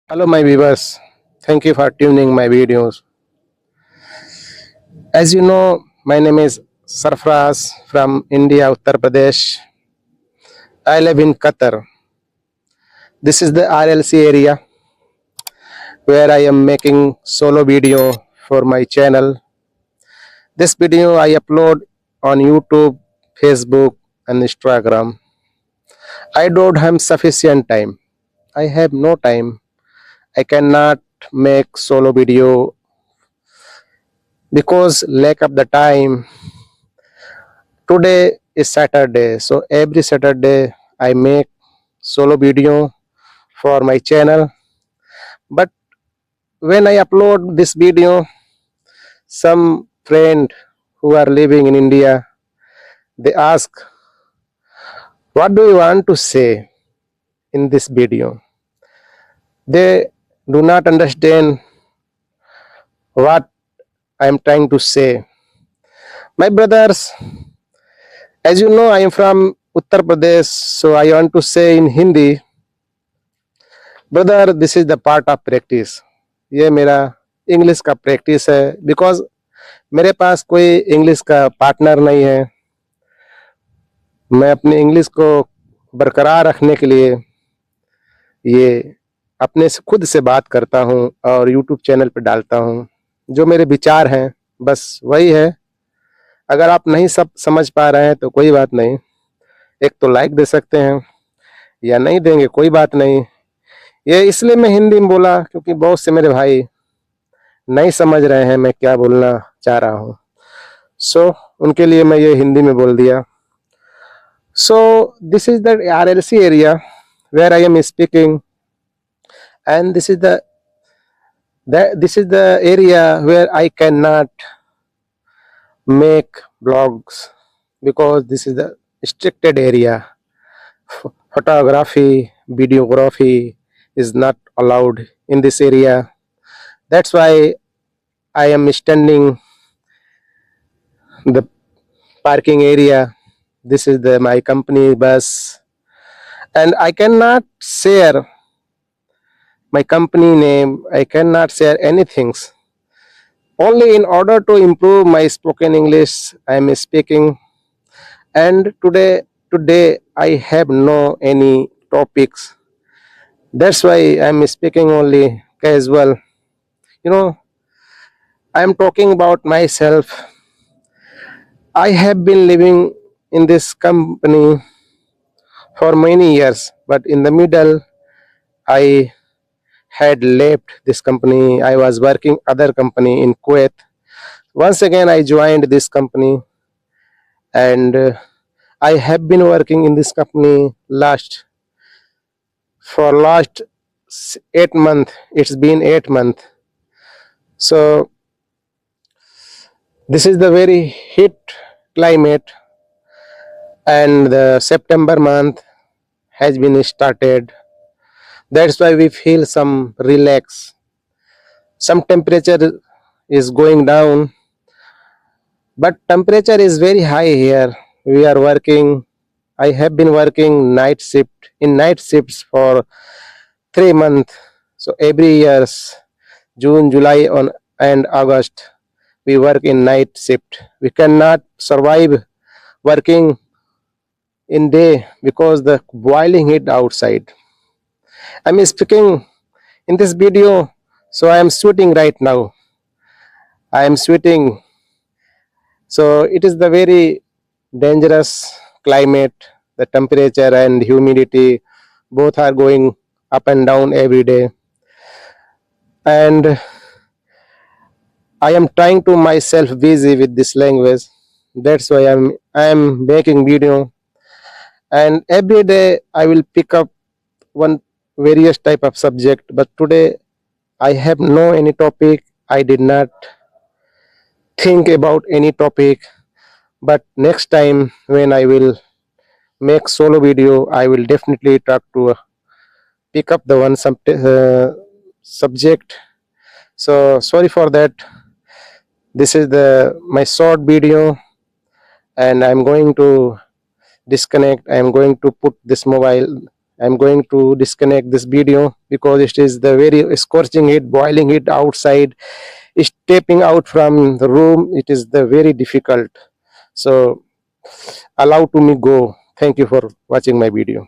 Hello, my viewers. Thank you for tuning my videos. As you know, my name is Sarfraz from India, Uttar Pradesh. I live in Qatar. This is the RLC area where I am making solo video for my channel. This video I upload on YouTube, Facebook, and Instagram. I don't have sufficient time. I have no time. I cannot make solo video because lack of the time. Today is Saturday, so every Saturday I make solo video for my channel. But when I upload this video, some friend who are living in India, they ask, what do you want to say in this video? They do not understand what I am trying to say. My brothers, as you know, I am from Uttar Pradesh, so I want to say in Hindi, brother, this is the part of practice. ये मेरा English का practice है because मेरे पास कोई English का partner नहीं है. मैं अपनी इंग्लिश को बरकरार रखने के लिए ये अपने से खुद से बात करता हूँ और यूट्यूब चैनल पर डालता हूँ. जो मेरे विचार हैं बस वही है. अगर आप नहीं सब समझ पा रहे हैं तो कोई बात नहीं, एक तो लाइक दे सकते हैं या नहीं देंगे कोई बात नहीं. ये इसलिए मैं हिंदी में बोला क्योंकि बहुत से मेरे भाई नहीं समझ रहे हैं मैं क्या बोलना चाह रहा हूँ. सो उनके लिए मैं ये हिंदी में बोल दिया. So this is the RLC area where I am speaking and this is the area where I can not make blogs because this is the restricted area. Photography, videography is not allowed in this area. That's why I am standing the parking area. This is the my company bus, and I cannot share my company name. I cannot share anything. Only in order to improve my spoken English, I am speaking. And today I have no any topics. That's why I am speaking only casual. You know, I am talking about myself. I have been living in this company for many years, but in the middle, I had left this company. I was working other company in Kuwait. Once again, I joined this company, and I have been working in this company for last 8 months. It's been 8 months. So this is the very heat climate, and the September month has been started. That's why we feel some relax. Some temperature is going down, but temperature is very high here. We are working. I have been working night shifts for 3 months. So every years, June, July, and August, we work in night shift. We cannot survive working in day because the boiling heat outside. I'm speaking in this video, so I am sweating right now. I am sweating. So it is the very dangerous climate. The temperature and humidity both are going up and down every day. And I am trying to myself busy with this language. That's why I am making video. And every day I will pick up one various type of subject. But today I have no any topic. I did not think about any topic. But next time when I will make solo video, I will definitely try to pick up the one subject. So sorry for that. This is the my short video, and I'm going to disconnect. I'm going to put this mobile I'm going to disconnect this video because it is the very scorching heat, boiling heat outside. Stepping out from the room, it is the very difficult. So allow to me go. Thank you for watching my video.